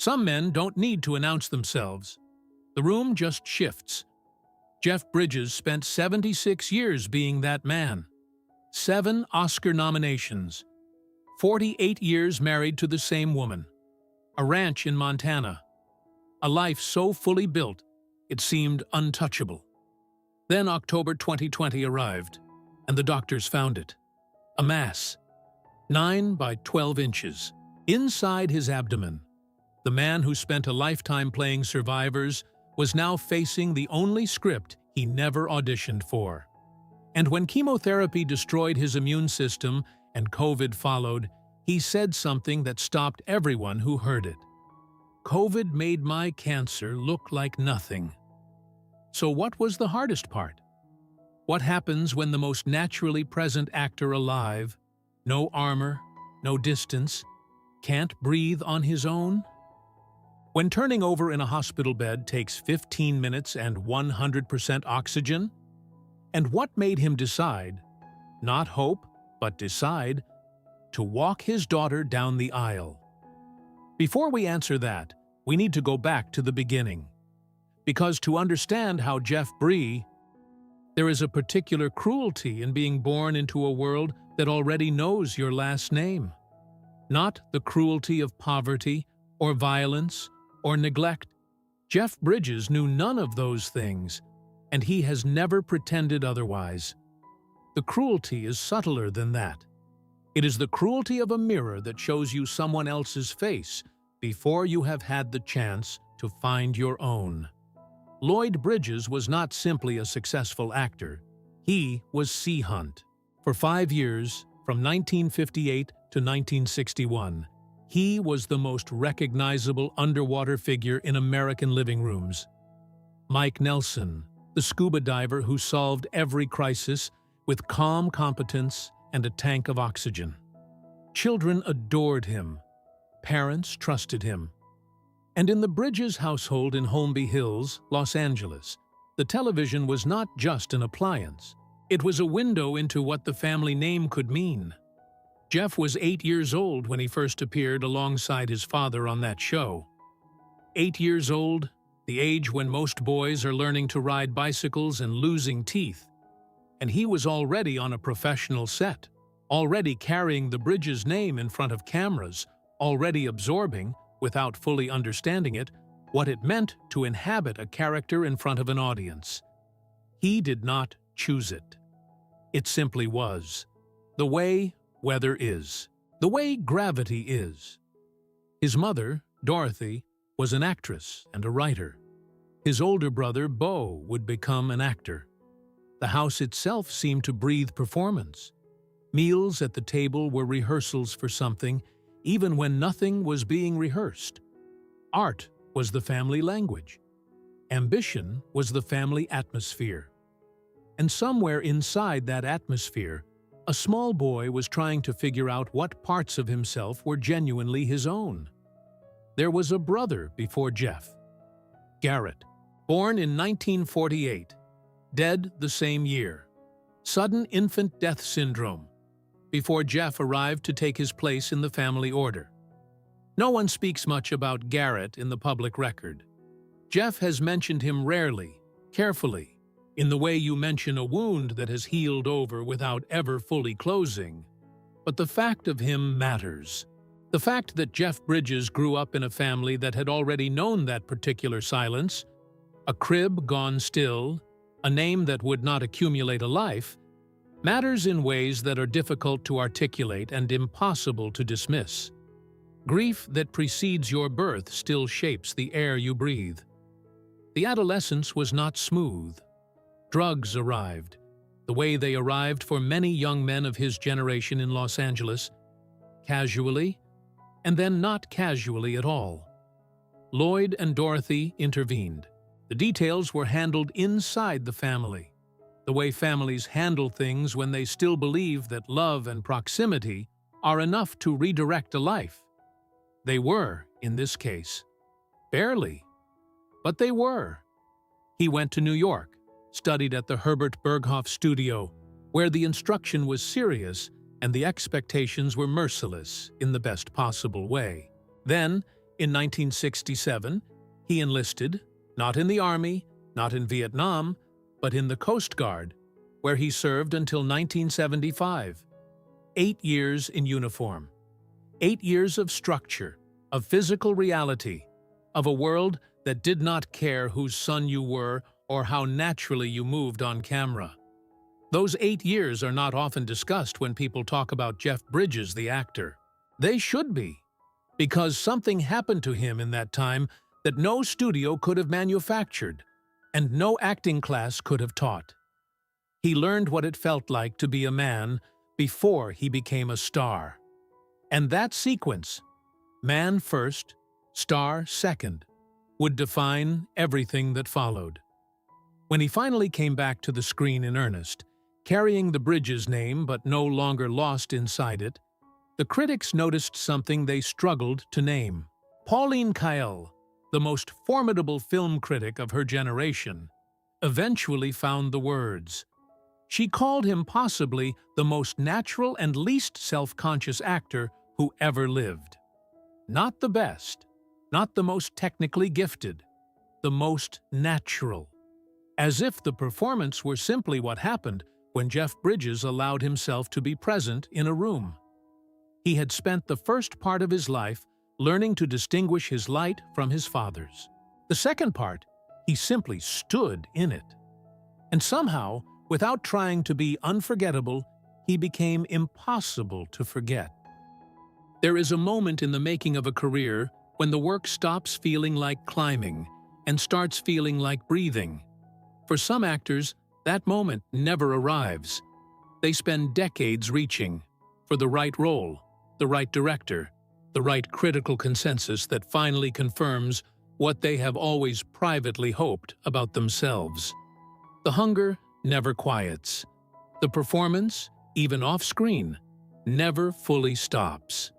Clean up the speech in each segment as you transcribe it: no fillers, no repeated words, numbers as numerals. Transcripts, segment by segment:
Some men don't need to announce themselves. The room just shifts. Jeff Bridges spent 76 years being that man. 7 Oscar nominations. 48 years married to the same woman. A ranch in Montana. A life so fully built, it seemed untouchable. Then October 2020 arrived, and the doctors found it. A mass. 9 by 12 inches. Inside his abdomen. The man who spent a lifetime playing survivors was now facing the only script he never auditioned for. And when chemotherapy destroyed his immune system and COVID followed, he said something that stopped everyone who heard it. COVID made my cancer look like nothing. So what was the hardest part? What happens when the most naturally present actor alive, no armor, no distance, can't breathe on his own? When turning over in a hospital bed takes 15 minutes and 100% oxygen? And what made him decide, not hope, but decide, to walk his daughter down the aisle? Before we answer that, we need to go back to the beginning. Because to understand how Jeff Bridges, there is a particular cruelty in being born into a world that already knows your last name. Not the cruelty of poverty, or violence, or neglect. Jeff Bridges knew none of those things, and he has never pretended otherwise. The cruelty is subtler than that. It is the cruelty of a mirror that shows you someone else's face before you have had the chance to find your own. Lloyd Bridges was not simply a successful actor. He was Sea Hunt. For 5 years, from 1958 to 1961, he was the most recognizable underwater figure in American living rooms. Mike Nelson, the scuba diver who solved every crisis with calm competence and a tank of oxygen. Children adored him. Parents trusted him. And in the Bridges household in Holmby Hills, Los Angeles, the television was not just an appliance. It was a window into what the family name could mean. Jeff was 8 years old when he first appeared alongside his father on that show. 8 years old, the age when most boys are learning to ride bicycles and losing teeth. And he was already on a professional set, already carrying the Bridges name in front of cameras, already absorbing, without fully understanding it, what it meant to inhabit a character in front of an audience. He did not choose it. It simply was. The way weather is. The way gravity is. His mother, Dorothy, was an actress and a writer. His older brother, Bo, would become an actor. The house itself seemed to breathe performance. Meals at the table were rehearsals for something, even when nothing was being rehearsed. Art was the family language. Ambition was the family atmosphere. And somewhere inside that atmosphere, a small boy was trying to figure out what parts of himself were genuinely his own. There was a brother before Jeff. Garrett, born in 1948, dead the same year. Sudden infant death syndrome, before Jeff arrived to take his place in the family order. No one speaks much about Garrett in the public record. Jeff has mentioned him rarely, carefully, in the way you mention a wound that has healed over without ever fully closing. But the fact of him matters. The fact that Jeff Bridges grew up in a family that had already known that particular silence, a crib gone still, a name that would not accumulate a life, matters in ways that are difficult to articulate and impossible to dismiss. Grief that precedes your birth still shapes the air you breathe. The adolescence was not smooth. Drugs arrived, the way they arrived for many young men of his generation in Los Angeles, casually, and then not casually at all. Lloyd and Dorothy intervened. The details were handled inside the family, the way families handle things when they still believe that love and proximity are enough to redirect a life. They were, in this case. Barely. But they were. He went to New York, studied at the Herbert Berghof studio, where the instruction was serious and the expectations were merciless in the best possible way. Then, In 1967, he enlisted, not in the Army, not in Vietnam, but in the Coast Guard, where he served until 1975. 8 years in uniform. 8 years of structure, of physical reality, of a world that did not care whose son you were or how naturally you moved on camera. Those 8 years are not often discussed when people talk about Jeff Bridges, the actor. They should be, because something happened to him in that time that no studio could have manufactured, and no acting class could have taught. He learned what it felt like to be a man before he became a star. And that sequence, man first, star second, would define everything that followed. When he finally came back to the screen in earnest, carrying the Bridges name but no longer lost inside it, the critics noticed something they struggled to name. Pauline Kael, the most formidable film critic of her generation, eventually found the words. She called him possibly the most natural and least self-conscious actor who ever lived. Not the best, not the most technically gifted, the most natural. As if the performance were simply what happened when Jeff Bridges allowed himself to be present in a room. He had spent the first part of his life learning to distinguish his light from his father's. The second part, he simply stood in it. And somehow, without trying to be unforgettable, he became impossible to forget. There is a moment in the making of a career when the work stops feeling like climbing and starts feeling like breathing. For some actors, that moment never arrives. They spend decades reaching for the right role, the right director, the right critical consensus that finally confirms what they have always privately hoped about themselves. The hunger never quiets. The performance, even off-screen, never fully stops.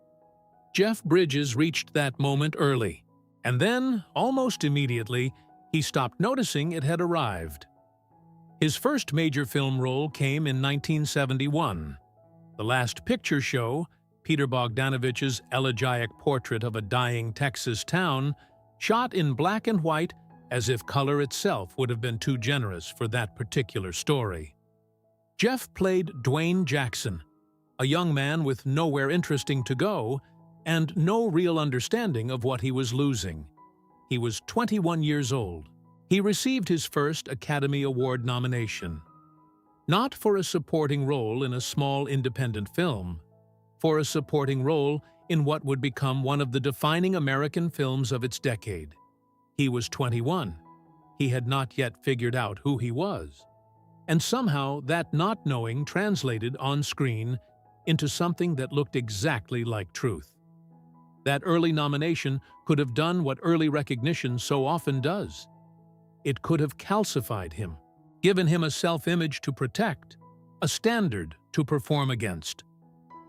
Jeff Bridges reached that moment early, and then, almost immediately, he stopped noticing it had arrived. His first major film role came in 1971. The Last Picture Show, Peter Bogdanovich's elegiac portrait of a dying Texas town, shot in black and white as if color itself would have been too generous for that particular story. Jeff played Dwayne Jackson, a young man with nowhere interesting to go and no real understanding of what he was losing. He was 21 years old. He received his first Academy Award nomination. Not for a supporting role in a small independent film, for a supporting role in what would become one of the defining American films of its decade. He was 21. He had not yet figured out who he was. And somehow that not knowing translated on screen into something that looked exactly like truth. That early nomination could have done what early recognition so often does. It could have calcified him, given him a self-image to protect, a standard to perform against,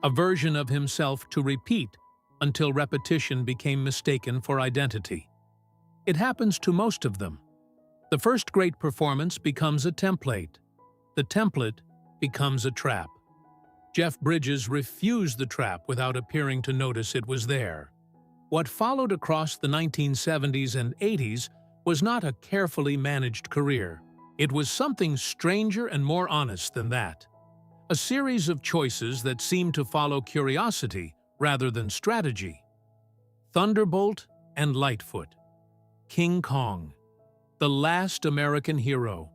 a version of himself to repeat until repetition became mistaken for identity. It happens to most of them. The first great performance becomes a template. The template becomes a trap. Jeff Bridges refused the trap without appearing to notice it was there. What followed across the 1970s and 80s was not a carefully managed career. It was something stranger and more honest than that. A series of choices that seemed to follow curiosity rather than strategy. Thunderbolt and Lightfoot. King Kong. The Last American Hero.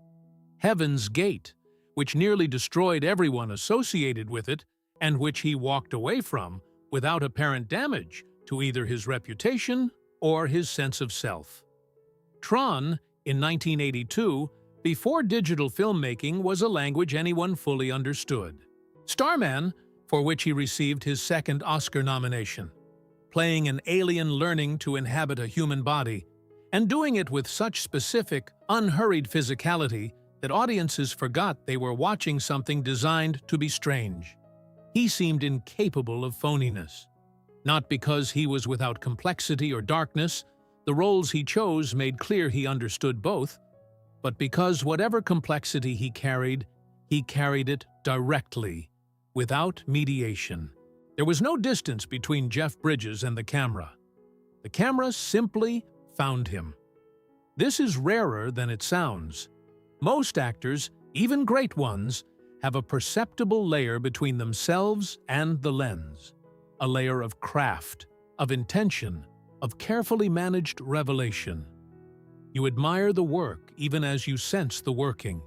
Heaven's Gate, which nearly destroyed everyone associated with it and which he walked away from without apparent damage to either his reputation or his sense of self. Tron, in 1982, before digital filmmaking was a language anyone fully understood. Starman, for which he received his second Oscar nomination, playing an alien learning to inhabit a human body, and doing it with such specific, unhurried physicality that audiences forgot they were watching something designed to be strange. He seemed incapable of phoniness. Not because he was without complexity or darkness, the roles he chose made clear he understood both, but because whatever complexity he carried it directly, without mediation. There was no distance between Jeff Bridges and the camera. The camera simply found him. This is rarer than it sounds. Most actors, even great ones, have a perceptible layer between themselves and the lens. A layer of craft, of intention, of carefully managed revelation. You admire the work even as you sense the working.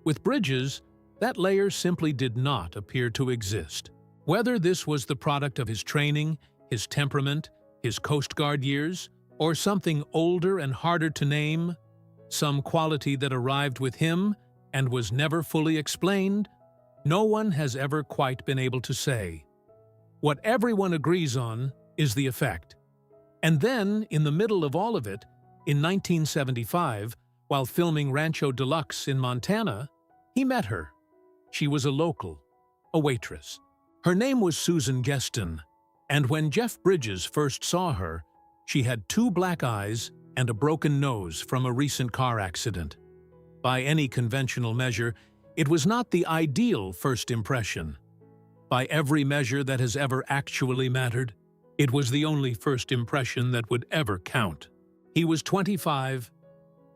With Bridges, that layer simply did not appear to exist. Whether this was the product of his training, his temperament, his Coast Guard years, or something older and harder to name, some quality that arrived with him and was never fully explained, no one has ever quite been able to say. What everyone agrees on is the effect. And then, in the middle of all of it, in 1975, while filming Rancho Deluxe in Montana, he met her. She was a local, a waitress. Her name was Susan Geston, and when Jeff Bridges first saw her, she had 2 black eyes and a broken nose from a recent car accident. By any conventional measure, it was not the ideal first impression. By every measure that has ever actually mattered, it was the only first impression that would ever count. He was 25,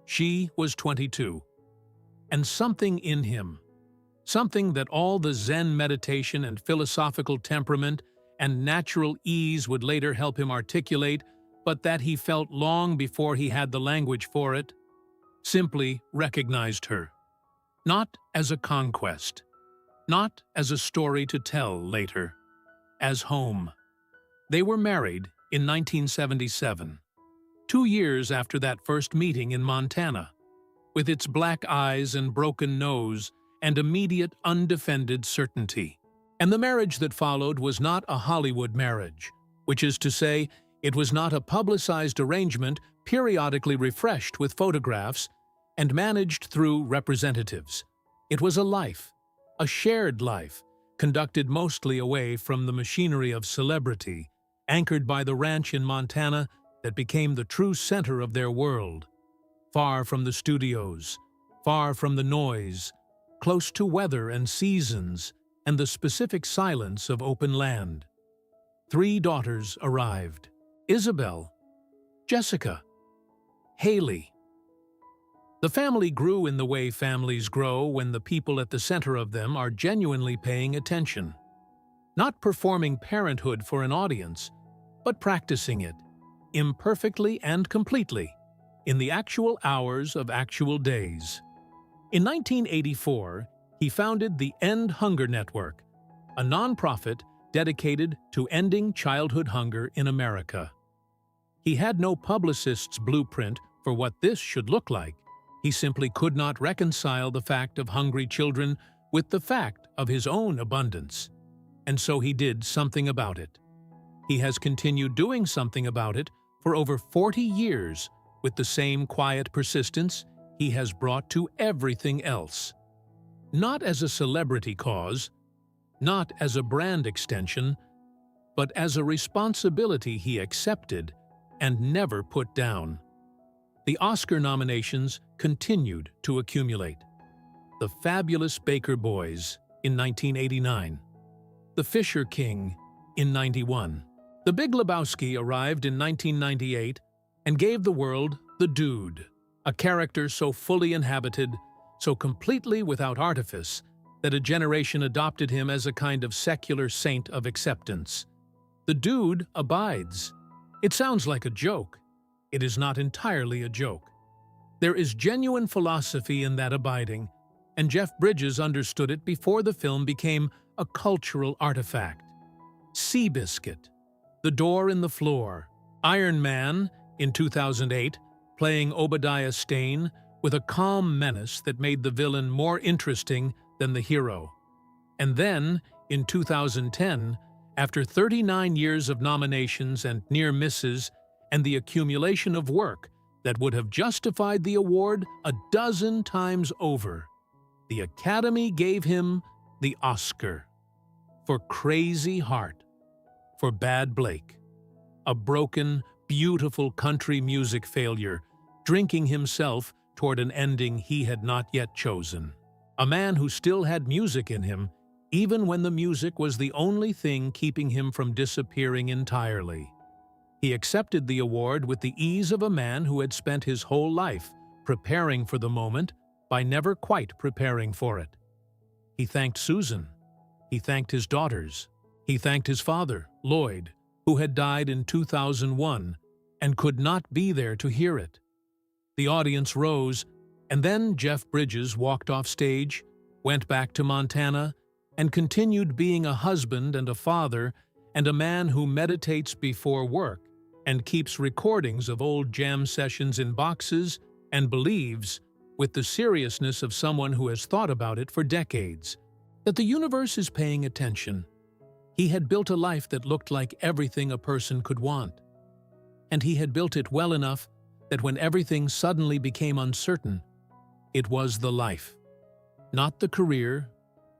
she was 22. And something in him, something that all the Zen meditation and philosophical temperament and natural ease would later help him articulate, but that he felt long before he had the language for it, simply recognized her. Not as a conquest, not as a story to tell later, as home. They were married in 1977, 2 years after that first meeting in Montana. With its black eyes and broken nose and immediate undefended certainty. And the marriage that followed was not a Hollywood marriage, which is to say, it was not a publicized arrangement periodically refreshed with photographs and managed through representatives. It was a life, a shared life, conducted mostly away from the machinery of celebrity, anchored by the ranch in Montana that became the true center of their world. Far from the studios, far from the noise, close to weather and seasons and the specific silence of open land. 3 daughters arrived: Isabel, Jessica, Haley. The family grew in the way families grow when the people at the center of them are genuinely paying attention. Not performing parenthood for an audience, but practicing it, imperfectly and completely, in the actual hours of actual days. In 1984, he founded the End Hunger Network, a nonprofit dedicated to ending childhood hunger in America. He had no publicist's blueprint for what this should look like. He simply could not reconcile the fact of hungry children with the fact of his own abundance. And so he did something about it. He has continued doing something about it for over 40 years with the same quiet persistence he has brought to everything else. Not as a celebrity cause, not as a brand extension, but as a responsibility he accepted and never put down. The Oscar nominations continued to accumulate. The Fabulous Baker Boys in 1989. The Fisher King in 91. The Big Lebowski arrived in 1998 and gave the world The Dude, a character so fully inhabited, so completely without artifice, that a generation adopted him as a kind of secular saint of acceptance. The Dude abides. It sounds like a joke. It is not entirely a joke. There is genuine philosophy in that abiding, and Jeff Bridges understood it before the film became a cultural artifact. Seabiscuit, The Door in the Floor, Iron Man, in 2008, playing Obadiah Stane with a calm menace that made the villain more interesting than the hero. And then, in 2010, after 39 years of nominations and near misses and the accumulation of work that would have justified the award a dozen times over, the Academy gave him the Oscar for Crazy Heart, for Bad Blake, a broken, beautiful country music failure, drinking himself toward an ending he had not yet chosen. A man who still had music in him, even when the music was the only thing keeping him from disappearing entirely. He accepted the award with the ease of a man who had spent his whole life preparing for the moment by never quite preparing for it. He thanked Susan. He thanked his daughters. He thanked his father, Lloyd, who had died in 2001 and could not be there to hear it. The audience rose, and then Jeff Bridges walked off stage, went back to Montana, and continued being a husband and a father and a man who meditates before work and keeps recordings of old jam sessions in boxes and believes, with the seriousness of someone who has thought about it for decades, that the universe is paying attention. He had built a life that looked like everything a person could want. And he had built it well enough that when everything suddenly became uncertain, it was the life. Not the career,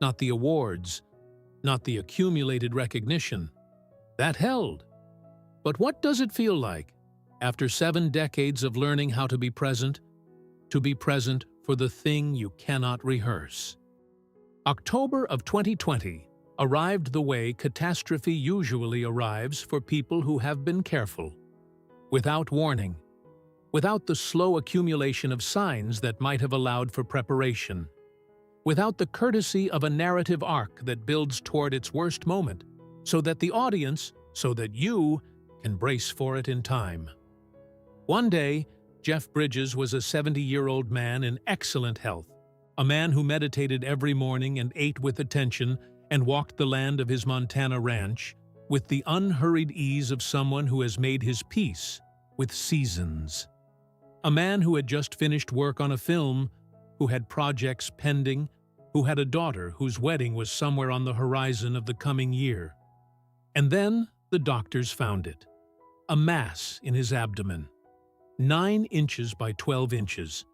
not the awards, not the accumulated recognition. That held. But what does it feel like, after 7 decades of learning how to be present for the thing you cannot rehearse? October of 2020 arrived the way catastrophe usually arrives for people who have been careful. Without warning, without the slow accumulation of signs that might have allowed for preparation, without the courtesy of a narrative arc that builds toward its worst moment, so that the audience, so that you, can brace for it in time. One day, Jeff Bridges was a 70-year-old man in excellent health, a man who meditated every morning and ate with attention and walked the land of his Montana ranch with the unhurried ease of someone who has made his peace with seasons. A man who had just finished work on a film, who had projects pending, who had a daughter whose wedding was somewhere on the horizon of the coming year. And then the doctors found it. A mass in his abdomen, 9 inches by 12 inches.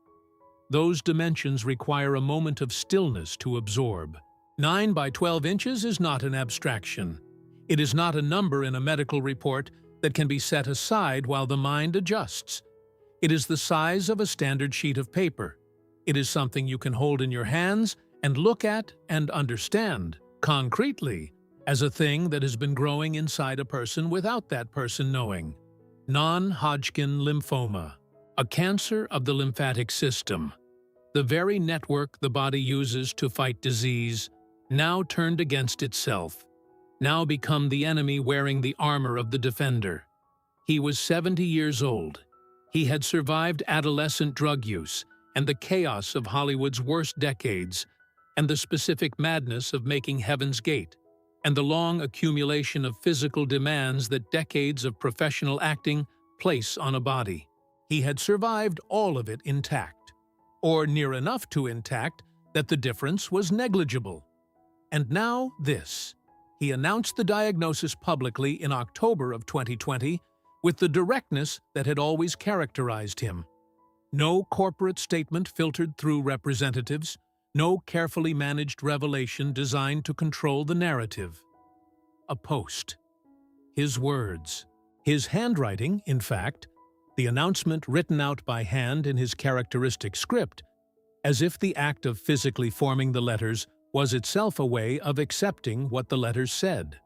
Those dimensions require a moment of stillness to absorb. 9 by 12 inches is not an abstraction. It is not a number in a medical report that can be set aside while the mind adjusts. It is the size of a standard sheet of paper. It is something you can hold in your hands and look at and understand, concretely, as a thing that has been growing inside a person without that person knowing. Non-Hodgkin lymphoma, a cancer of the lymphatic system. The very network the body uses to fight disease, now turned against itself, now become the enemy wearing the armor of the defender. He was 70 years old. He had survived adolescent drug use and the chaos of Hollywood's worst decades, and the specific madness of making Heaven's Gate, and the long accumulation of physical demands that decades of professional acting place on a body. He had survived all of it intact, or near enough to intact that the difference was negligible. And now this. He announced the diagnosis publicly in October of 2020 with the directness that had always characterized him. No corporate statement filtered through representatives, no carefully managed revelation designed to control the narrative. A post. His words. His handwriting, in fact, the announcement written out by hand in his characteristic script, as if the act of physically forming the letters was itself a way of accepting what the letters said.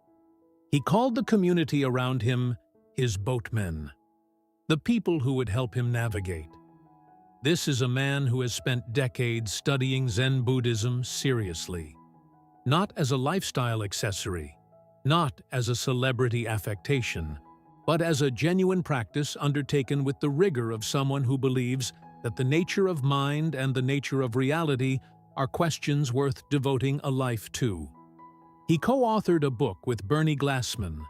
He called the community around him his boatmen, the people who would help him navigate. This is a man who has spent decades studying Zen Buddhism seriously, not as a lifestyle accessory, not as a celebrity affectation, but as a genuine practice undertaken with the rigor of someone who believes that the nature of mind and the nature of reality are questions worth devoting a life to. He co-authored a book with Bernie Glassman,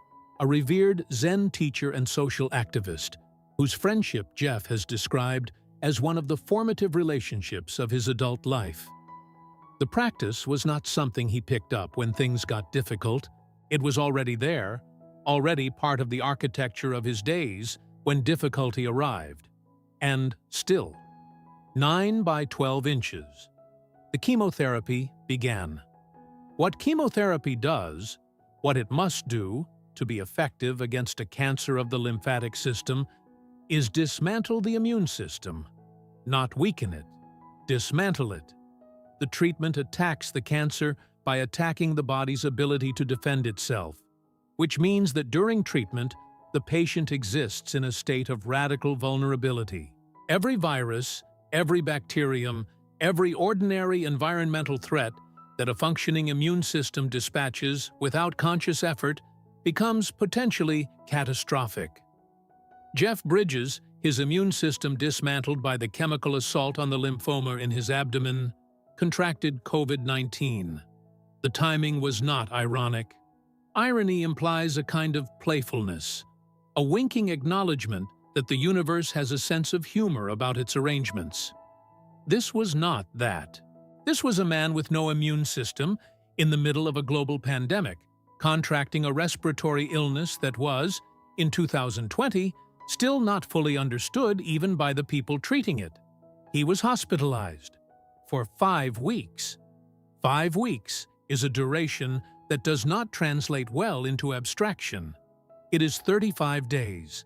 a revered Zen teacher and social activist, whose friendship Jeff has described as one of the formative relationships of his adult life. The practice was not something he picked up when things got difficult. It was already there, already part of the architecture of his days when difficulty arrived. And still, 9 by 12 inches. The chemotherapy began. What chemotherapy does, what it must do to be effective against a cancer of the lymphatic system, is dismantle the immune system, not weaken it, dismantle it. The treatment attacks the cancer by attacking the body's ability to defend itself, which means that during treatment, the patient exists in a state of radical vulnerability. Every virus, every bacterium, every ordinary environmental threat that a functioning immune system dispatches without conscious effort becomes potentially catastrophic. Jeff Bridges, his immune system dismantled by the chemical assault on the lymphoma in his abdomen, contracted COVID-19. The timing was not ironic. Irony implies a kind of playfulness, a winking acknowledgement that the universe has a sense of humor about its arrangements. This was not that. This was a man with no immune system in the middle of a global pandemic, contracting a respiratory illness that was, in 2020, still not fully understood even by the people treating it. He was hospitalized for 5 weeks. 5 weeks is a duration that does not translate well into abstraction. It is 35 days.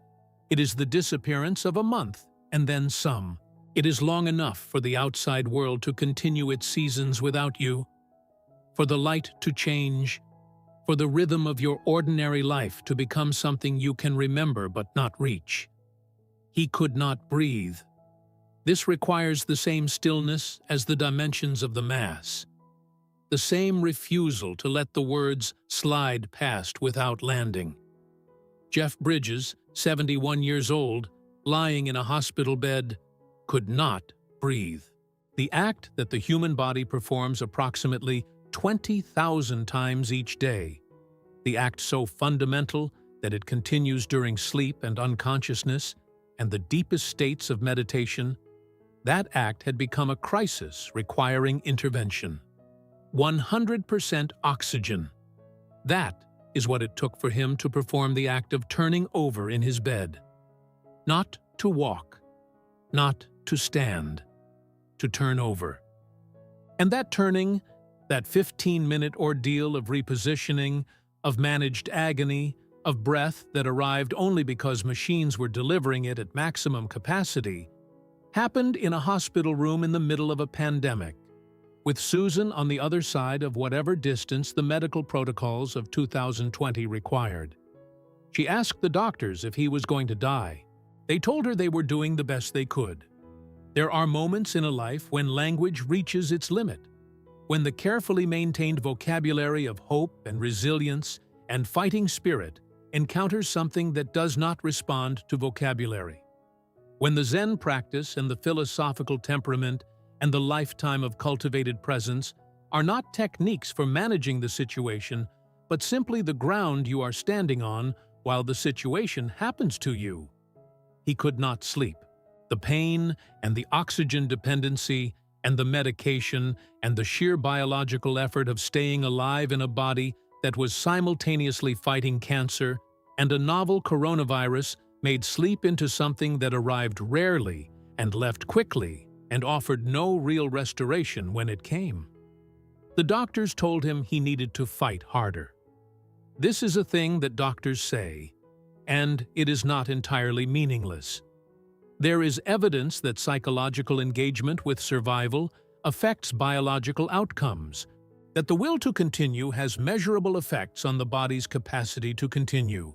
It is the disappearance of a month, and then some. It is long enough for the outside world to continue its seasons without you, for the light to change, for the rhythm of your ordinary life to become something you can remember but not reach. He could not breathe. This requires the same stillness as the dimensions of the Mass, the same refusal to let the words slide past without landing. Jeff Bridges, 71 years old, lying in a hospital bed, could not breathe. The act that the human body performs approximately 20,000 times each day, the act so fundamental that it continues during sleep and unconsciousness and the deepest states of meditation, that act had become a crisis requiring intervention. 100% oxygen. That is what it took for him to perform the act of turning over in his bed. Not to walk, not to stand, to turn over. And that turning, that 15-minute ordeal of repositioning, of managed agony, of breath that arrived only because machines were delivering it at maximum capacity, happened in a hospital room in the middle of a pandemic, with Susan on the other side of whatever distance the medical protocols of 2020 required. She asked the doctors if he was going to die. They told her they were doing the best they could. There are moments in a life when language reaches its limit, when the carefully maintained vocabulary of hope and resilience and fighting spirit encounters something that does not respond to vocabulary. When the Zen practice and the philosophical temperament and the lifetime of cultivated presence are not techniques for managing the situation, but simply the ground you are standing on while the situation happens to you. He could not sleep. The pain and the oxygen dependency and the medication and the sheer biological effort of staying alive in a body that was simultaneously fighting cancer and a novel coronavirus made sleep into something that arrived rarely and left quickly and offered no real restoration when it came. The doctors told him he needed to fight harder. This is a thing that doctors say, and it is not entirely meaningless. There is evidence that psychological engagement with survival affects biological outcomes, that the will to continue has measurable effects on the body's capacity to continue.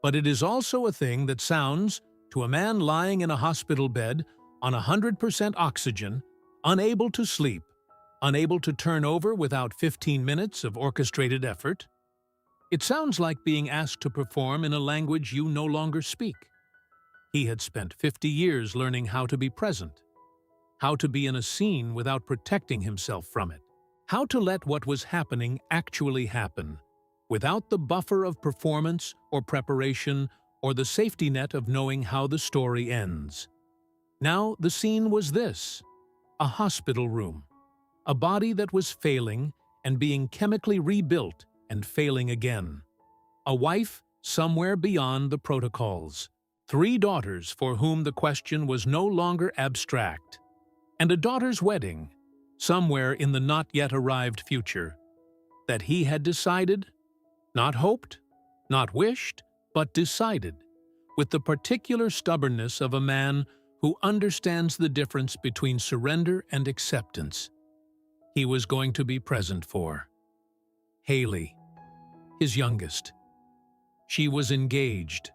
But it is also a thing that sounds, to a man lying in a hospital bed on 100% oxygen, unable to sleep, unable to turn over without 15 minutes of orchestrated effort. It sounds like being asked to perform in a language you no longer speak. He had spent 50 years learning how to be present, how to be in a scene without protecting himself from it, how to let what was happening actually happen, without the buffer of performance or preparation or the safety net of knowing how the story ends. Now the scene was this: a hospital room, a body that was failing and being chemically rebuilt and failing again, a wife somewhere beyond the protocols, 3 daughters for whom the question was no longer abstract, and a daughter's wedding somewhere in the not-yet-arrived future that he had decided, not hoped, not wished, but decided, with the particular stubbornness of a man who understands the difference between surrender and acceptance. He was going to be present for Haley, his youngest. She was engaged,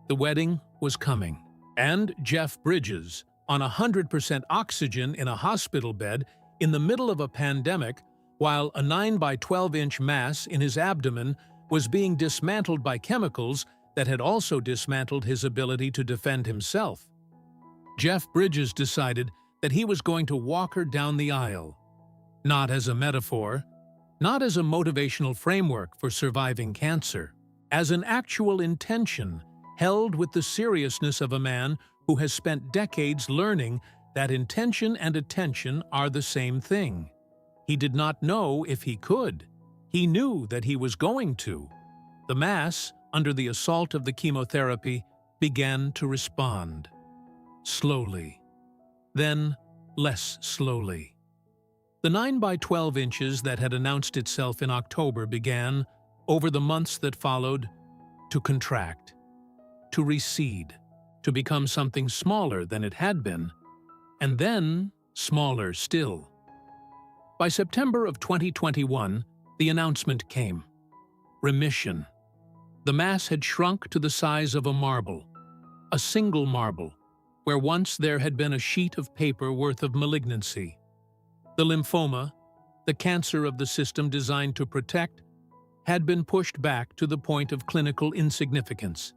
The wedding was coming, and Jeff Bridges, on 100% oxygen in a hospital bed in the middle of a pandemic, while a 9 by 12-inch mass in his abdomen was being dismantled by chemicals that had also dismantled his ability to defend himself. Jeff Bridges decided that he was going to walk her down the aisle, not as a metaphor, not as a motivational framework for surviving cancer, as an actual intention held with the seriousness of a man who has spent decades learning that intention and attention are the same thing. He did not know if he could. He knew that he was going to. The mass, under the assault of the chemotherapy, began to respond. Slowly. Then less slowly. The 9 by 12 inches that had announced itself in October began, over the months that followed, to contract, to recede, to become something smaller than it had been, and then smaller still. By September of 2021, the announcement came. Remission. The mass had shrunk to the size of a marble, a single marble, where once there had been a sheet of paper worth of malignancy. The lymphoma, the cancer of the system designed to protect, had been pushed back to the point of clinical insignificance.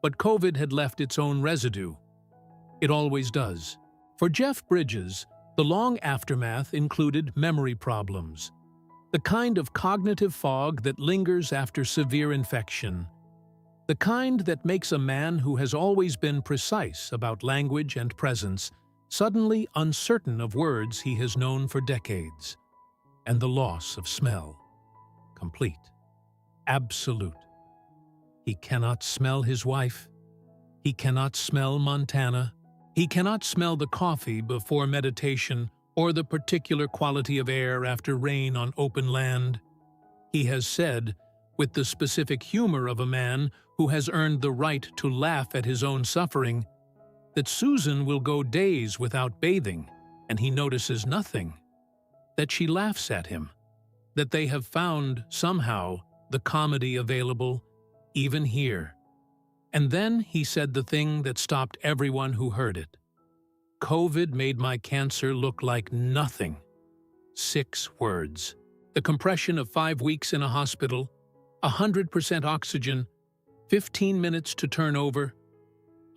But COVID had left its own residue. It always does. For Jeff Bridges, the long aftermath included memory problems, the kind of cognitive fog that lingers after severe infection, the kind that makes a man who has always been precise about language and presence suddenly uncertain of words he has known for decades, and the loss of smell. Complete. Absolute. He cannot smell his wife. He cannot smell Montana. He cannot smell the coffee before meditation or the particular quality of air after rain on open land. He has said, with the specific humor of a man who has earned the right to laugh at his own suffering, that Susan will go days without bathing, and he notices nothing, that she laughs at him, that they have found, somehow, the comedy available, even here. And then he said the thing that stopped everyone who heard it. COVID made my cancer look like nothing. 6 words. The compression of 5 weeks in a hospital, 100% oxygen, 15 minutes to turn over,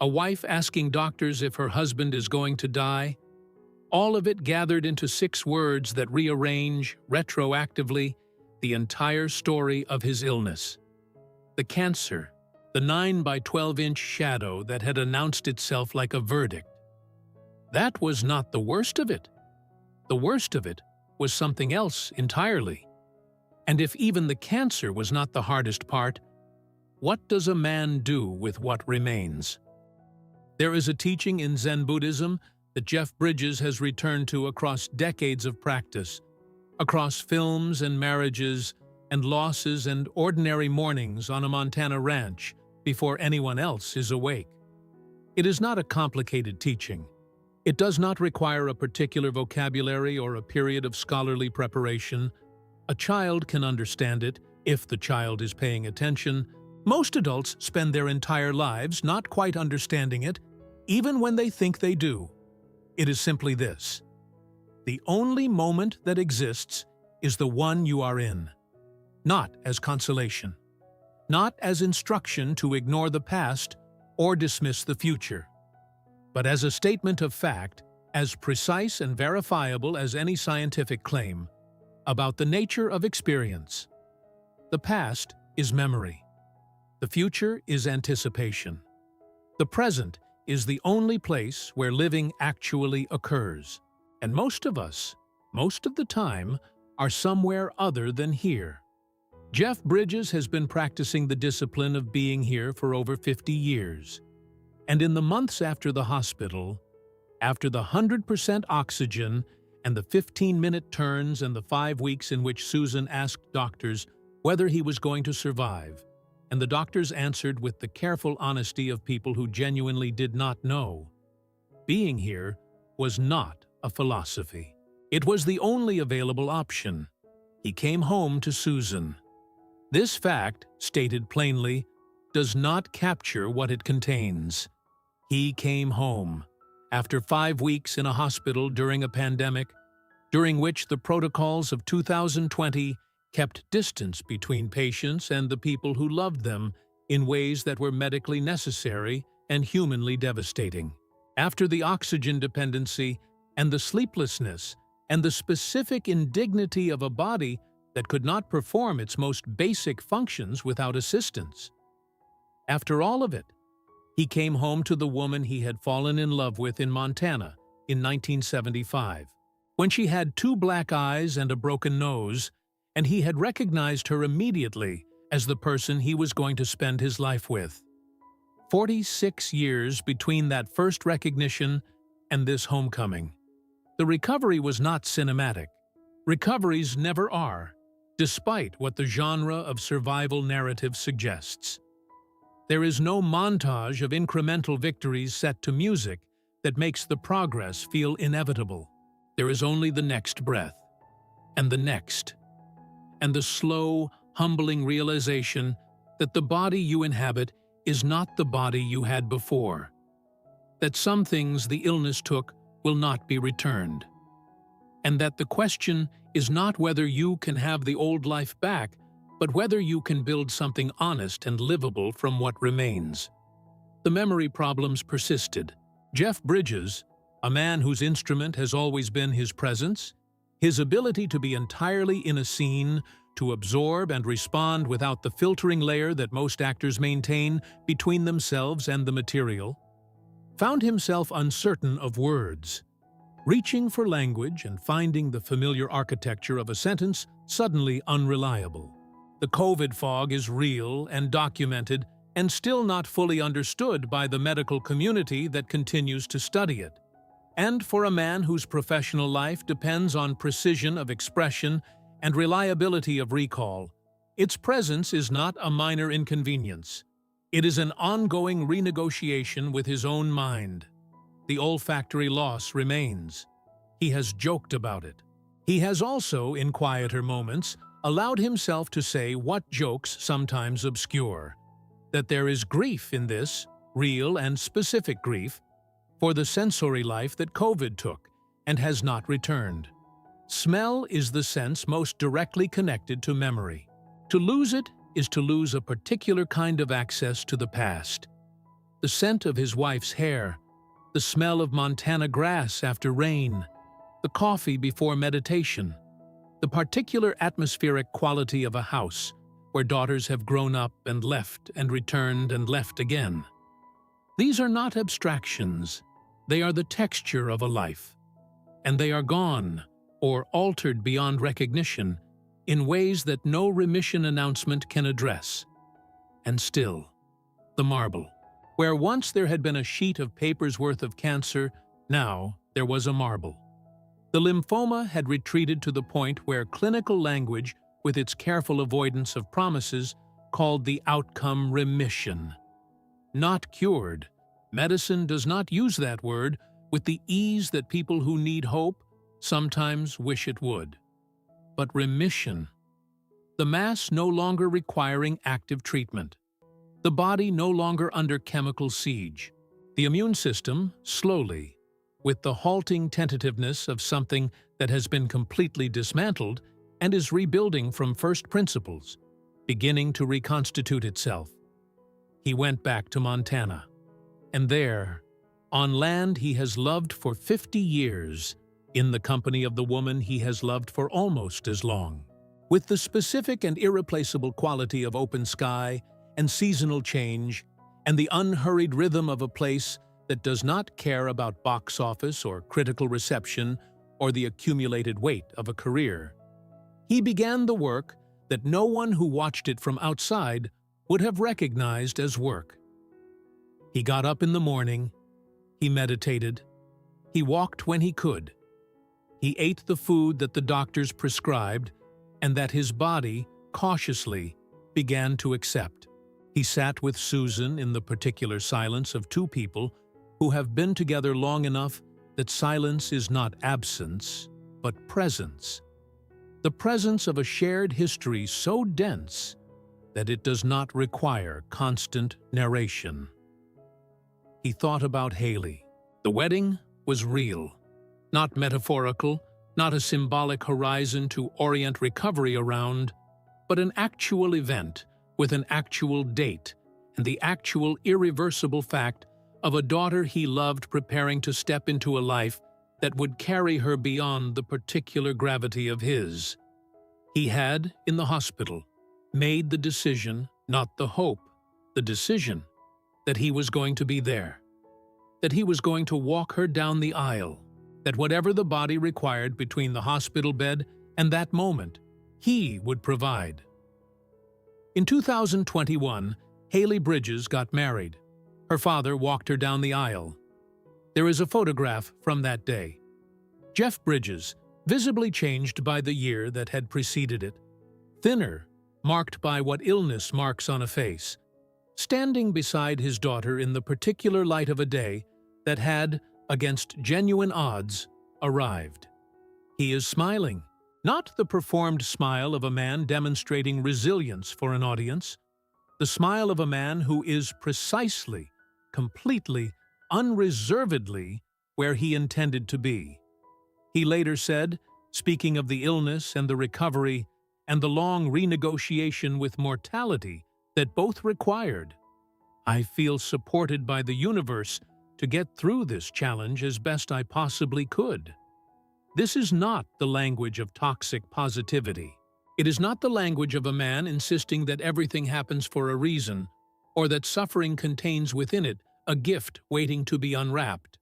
a wife asking doctors if her husband is going to die, all of it gathered into 6 words that rearrange, retroactively, the entire story of his illness. The cancer, the 9 by 12-inch shadow that had announced itself like a verdict. That was not the worst of it. The worst of it was something else entirely. And if even the cancer was not the hardest part, what does a man do with what remains? There is a teaching in Zen Buddhism that Jeff Bridges has returned to across decades of practice, across films and marriages and losses and ordinary mornings on a Montana ranch before anyone else is awake. It is not a complicated teaching. It does not require a particular vocabulary or a period of scholarly preparation. A child can understand it if the child is paying attention. Most adults spend their entire lives not quite understanding it, even when they think they do. It is simply this: the only moment that exists is the one you are in, not as consolation, not as instruction to ignore the past or dismiss the future, but as a statement of fact, as precise and verifiable as any scientific claim, about the nature of experience. The past is memory. The future is anticipation. The present is the only place where living actually occurs. And most of us, most of the time, are somewhere other than here. Jeff Bridges has been practicing the discipline of being here for over 50 years. And in the months after the hospital, after the 100% oxygen and the 15-minute turns and the 5 weeks in which Susan asked doctors whether he was going to survive, and the doctors answered with the careful honesty of people who genuinely did not know, being here was not a philosophy. It was the only available option. He came home to Susan. This fact, stated plainly, does not capture what it contains. He came home after 5 weeks in a hospital during a pandemic, during which the protocols of 2020 kept distance between patients and the people who loved them in ways that were medically necessary and humanly devastating. After the oxygen dependency and the sleeplessness and the specific indignity of a body that could not perform its most basic functions without assistance. After all of it, he came home to the woman he had fallen in love with in Montana in 1975, when she had 2 black eyes and a broken nose, and he had recognized her immediately as the person he was going to spend his life with. 46 years between that first recognition and this homecoming. The recovery was not cinematic. Recoveries never are, despite what the genre of survival narrative suggests. There is no montage of incremental victories set to music that makes the progress feel inevitable. There is only the next breath, and the next, and the slow, humbling realization that the body you inhabit is not the body you had before, that some things the illness took will not be returned, and that the question is not whether you can have the old life back, but whether you can build something honest and livable from what remains. The memory problems persisted. Jeff Bridges, a man whose instrument has always been his presence, his ability to be entirely in a scene, to absorb and respond without the filtering layer that most actors maintain between themselves and the material, found himself uncertain of words, reaching for language and finding the familiar architecture of a sentence suddenly unreliable. The COVID fog is real and documented and still not fully understood by the medical community that continues to study it. And for a man whose professional life depends on precision of expression and reliability of recall, its presence is not a minor inconvenience. It is an ongoing renegotiation with his own mind. The olfactory loss remains. He has joked about it. He has also, in quieter moments, allowed himself to say what jokes sometimes obscure, that there is grief in this, real and specific grief, for the sensory life that COVID took and has not returned. Smell is the sense most directly connected to memory. To lose it is to lose a particular kind of access to the past. The scent of his wife's hair, the smell of Montana grass after rain, the coffee before meditation, the particular atmospheric quality of a house where daughters have grown up and left and returned and left again. These are not abstractions. They are the texture of a life. And they are gone or altered beyond recognition in ways that no remission announcement can address. And still, the marble. Where once there had been a sheet of paper's worth of cancer, now there was a marble. The lymphoma had retreated to the point where clinical language, with its careful avoidance of promises, called the outcome remission. Not cured. Medicine does not use that word with the ease that people who need hope sometimes wish it would. But remission. The mass no longer requiring active treatment. The body no longer under chemical siege. The immune system, slowly, with the halting tentativeness of something that has been completely dismantled and is rebuilding from first principles, beginning to reconstitute itself. He went back to Montana. And there, on land he has loved for 50 years, in the company of the woman he has loved for almost as long, with the specific and irreplaceable quality of open sky and seasonal change, and the unhurried rhythm of a place that does not care about box office or critical reception or the accumulated weight of a career. He began the work that no one who watched it from outside would have recognized as work. He got up in the morning, he meditated, he walked when he could, he ate the food that the doctors prescribed and that his body, cautiously, began to accept. He sat with Susan in the particular silence of two people who have been together long enough that silence is not absence, but presence. The presence of a shared history so dense that it does not require constant narration. He thought about Haley. The wedding was real, not metaphorical, not a symbolic horizon to orient recovery around, but an actual event with an actual date and the actual irreversible fact of a daughter he loved preparing to step into a life that would carry her beyond the particular gravity of his. He had, in the hospital, made the decision, not the hope, the decision, that he was going to be there, that he was going to walk her down the aisle, that whatever the body required between the hospital bed and that moment, he would provide. In 2021, Haley Bridges got married. Her father walked her down the aisle. There is a photograph from that day. Jeff Bridges, visibly changed by the year that had preceded it, thinner, marked by what illness marks on a face, standing beside his daughter in the particular light of a day that had, against genuine odds, arrived. He is smiling, not the performed smile of a man demonstrating resilience for an audience, the smile of a man who is precisely, completely, unreservedly where he intended to be. He later said, speaking of the illness and the recovery and the long renegotiation with mortality that both required, "I feel supported by the universe to get through this challenge as best I possibly could." This is not the language of toxic positivity. It is not the language of a man insisting that everything happens for a reason, or that suffering contains within it a gift waiting to be unwrapped.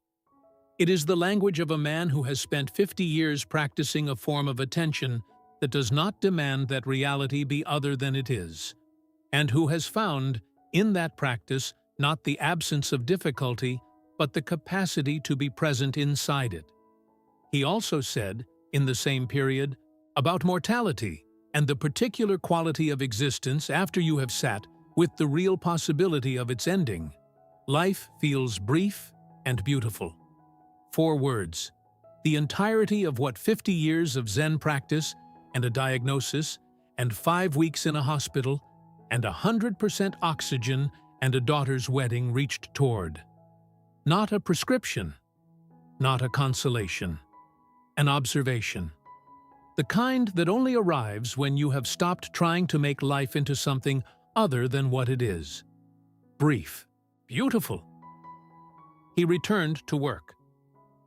It is the language of a man who has spent 50 years practicing a form of attention that does not demand that reality be other than it is, and who has found, in that practice, not the absence of difficulty, but the capacity to be present inside it. He also said, in the same period, about mortality and the particular quality of existence after you have sat with the real possibility of its ending. Life feels brief and beautiful. 4 words. The entirety of what 50 years of Zen practice and a diagnosis and 5 weeks in a hospital and 100% oxygen and a daughter's wedding reached toward. Not a prescription, not a consolation, an observation. The kind that only arrives when you have stopped trying to make life into something other than what it is. Brief, beautiful. He returned to work.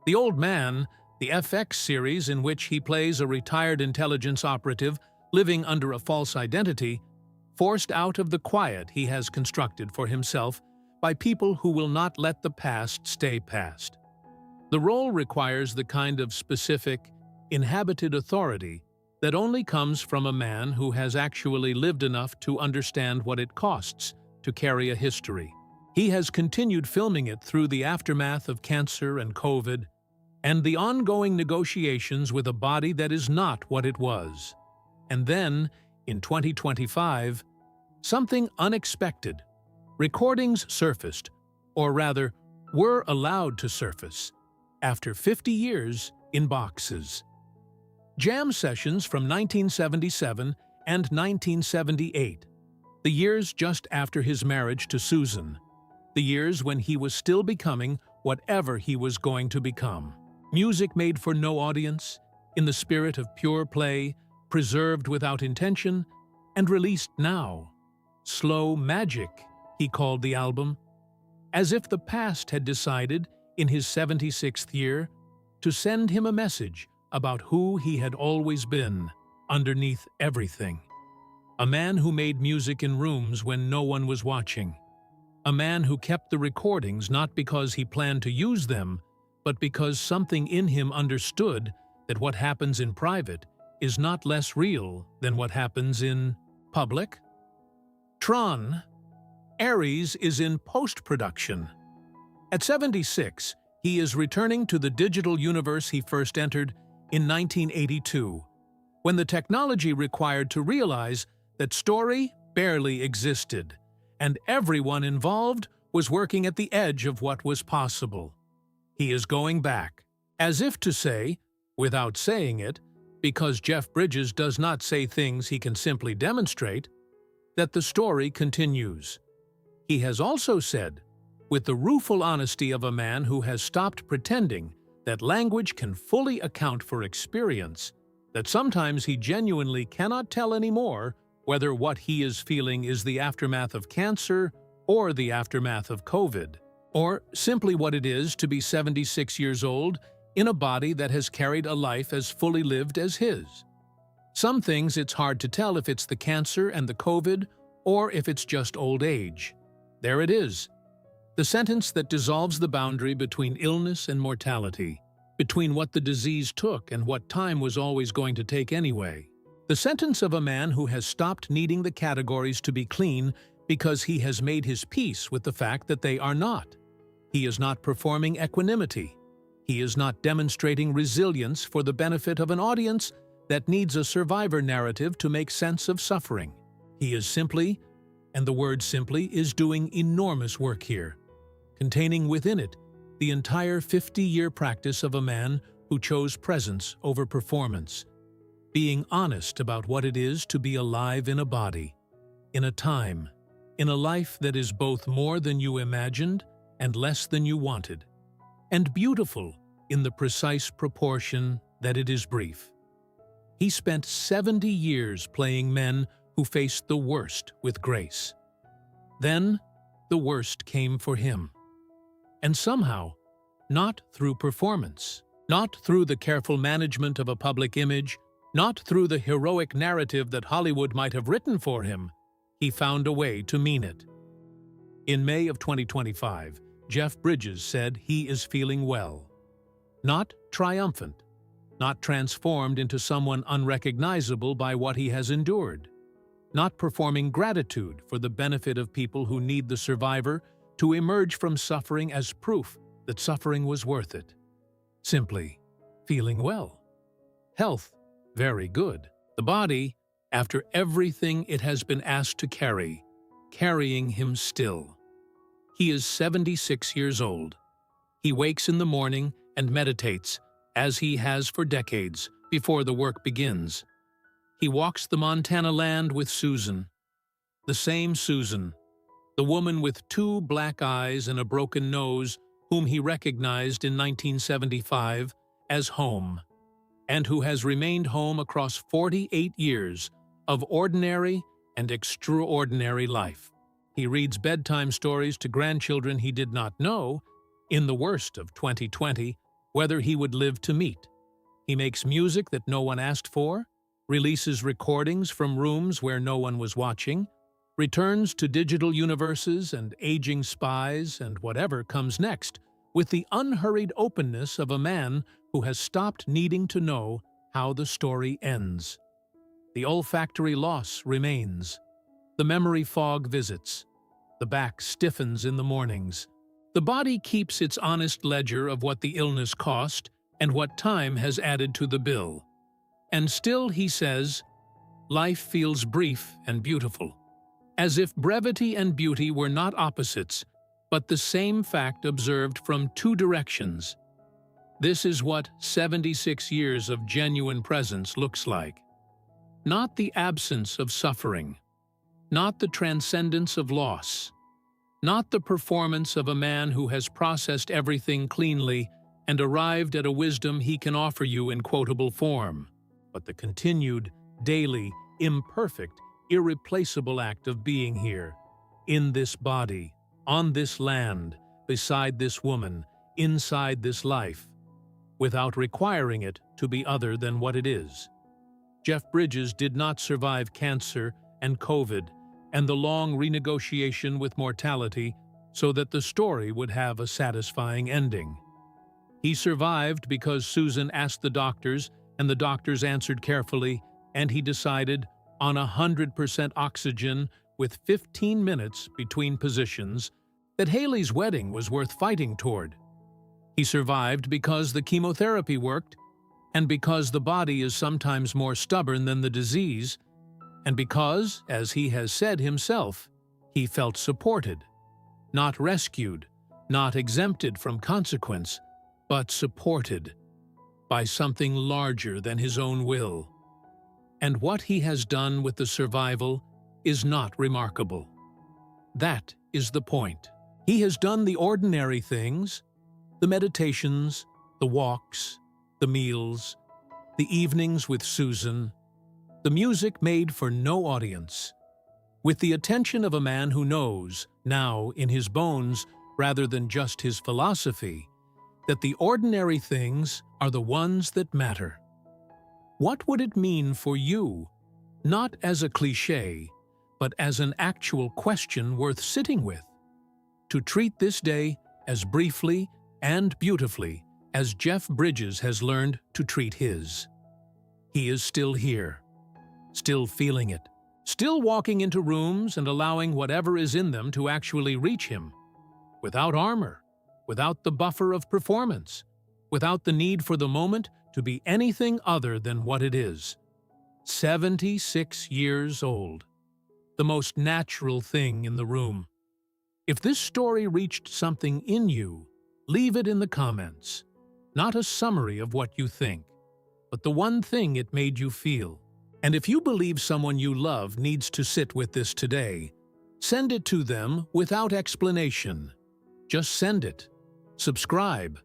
The Old Man, the FX series in which he plays a retired intelligence operative living under a false identity, forced out of the quiet he has constructed for himself by people who will not let the past stay past. The role requires the kind of specific, inhabited authority that only comes from a man who has actually lived enough to understand what it costs to carry a history. He has continued filming it through the aftermath of cancer and COVID, and the ongoing negotiations with a body that is not what it was. And then, in 2025, something unexpected. Recordings surfaced, or rather, were allowed to surface, after 50 years in boxes. Jam sessions from 1977 and 1978, the years just after his marriage to Susan, the years when he was still becoming whatever he was going to become. Music made for no audience, in the spirit of pure play, preserved without intention, and released now. Slow magic, he called the album, as if the past had decided, in his 76th year, to send him a message about who he had always been, underneath everything. A man who made music in rooms when no one was watching. A man who kept the recordings not because he planned to use them, but because something in him understood that what happens in private is not less real than what happens in public. Tron, Aries is in post-production. At 76, he is returning to the digital universe he first entered in 1982, when the technology required to realize that story barely existed, and everyone involved was working at the edge of what was possible. He is going back, as if to say, without saying it, because Jeff Bridges does not say things he can simply demonstrate, that the story continues. He has also said, with the rueful honesty of a man who has stopped pretending that language can fully account for experience, that sometimes he genuinely cannot tell anymore whether what he is feeling is the aftermath of cancer or the aftermath of COVID, or simply what it is to be 76 years old in a body that has carried a life as fully lived as his. Some things it's hard to tell if it's the cancer and the COVID or if it's just old age. There it is. The sentence that dissolves the boundary between illness and mortality, between what the disease took and what time was always going to take anyway. The sentence of a man who has stopped needing the categories to be clean because he has made his peace with the fact that they are not. He is not performing equanimity. He is not demonstrating resilience for the benefit of an audience that needs a survivor narrative to make sense of suffering. He is simply, and the word simply is doing enormous work here, containing within it the entire 50-year practice of a man who chose presence over performance, being honest about what it is to be alive in a body, in a time, in a life that is both more than you imagined and less than you wanted, and beautiful in the precise proportion that it is brief. He spent 70 years playing men who faced the worst with grace. Then, the worst came for him. And somehow, not through performance, not through the careful management of a public image, not through the heroic narrative that Hollywood might have written for him, he found a way to mean it. In May of 2025, Jeff Bridges said he is feeling well. Not triumphant, not transformed into someone unrecognizable by what he has endured, not performing gratitude for the benefit of people who need the survivor to emerge from suffering as proof that suffering was worth it. Simply feeling well. Health, very good. The body, after everything it has been asked to carry, carrying him still. He is 76 years old. He wakes in the morning and meditates, as he has for decades, before the work begins. He walks the Montana land with Susan. The same Susan, the woman with 2 black eyes and a broken nose whom he recognized in 1975 as home, and who has remained home across 48 years of ordinary and extraordinary life. He reads bedtime stories to grandchildren he did not know, in the worst of 2020, whether he would live to meet. He makes music that no one asked for, releases recordings from rooms where no one was watching, returns to digital universes and aging spies and whatever comes next, with the unhurried openness of a man who has stopped needing to know how the story ends. The olfactory loss remains. The memory fog visits. The back stiffens in the mornings. The body keeps its honest ledger of what the illness cost and what time has added to the bill. And still, he says, life feels brief and beautiful, as if brevity and beauty were not opposites, but the same fact observed from 2 directions. This is what 76 years of genuine presence looks like. Not the absence of suffering, not the transcendence of loss, not the performance of a man who has processed everything cleanly and arrived at a wisdom he can offer you in quotable form, but the continued, daily, imperfect, irreplaceable act of being here, in this body, on this land, beside this woman, inside this life, without requiring it to be other than what it is. Jeff Bridges did not survive cancer and COVID and the long renegotiation with mortality so that the story would have a satisfying ending. He survived because Susan asked the doctors, and the doctors answered carefully, and he decided, on 100% oxygen with 15 minutes between positions, that Haley's wedding was worth fighting toward. He survived because the chemotherapy worked, and because the body is sometimes more stubborn than the disease, and because, as he has said himself, he felt supported, not rescued, not exempted from consequence, but supported by something larger than his own will. And what he has done with the survival is not remarkable. That is the point. He has done the ordinary things, the meditations, the walks, the meals, the evenings with Susan, the music made for no audience, with the attention of a man who knows, now in his bones rather than just his philosophy, that the ordinary things are the ones that matter. What would it mean for you, not as a cliché, but as an actual question worth sitting with, to treat this day as briefly and beautifully as Jeff Bridges has learned to treat his? He is still here, still feeling it, still walking into rooms and allowing whatever is in them to actually reach him, without armor, without the buffer of performance, without the need for the moment to be anything other than what it is. 76 years old. The most natural thing in the room. If this story reached something in you, leave it in the comments. Not a summary of what you think, but the one thing it made you feel. And if you believe someone you love needs to sit with this today, send it to them without explanation. Just send it. Subscribe,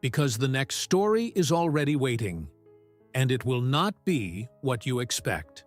because the next story is already waiting, and it will not be what you expect.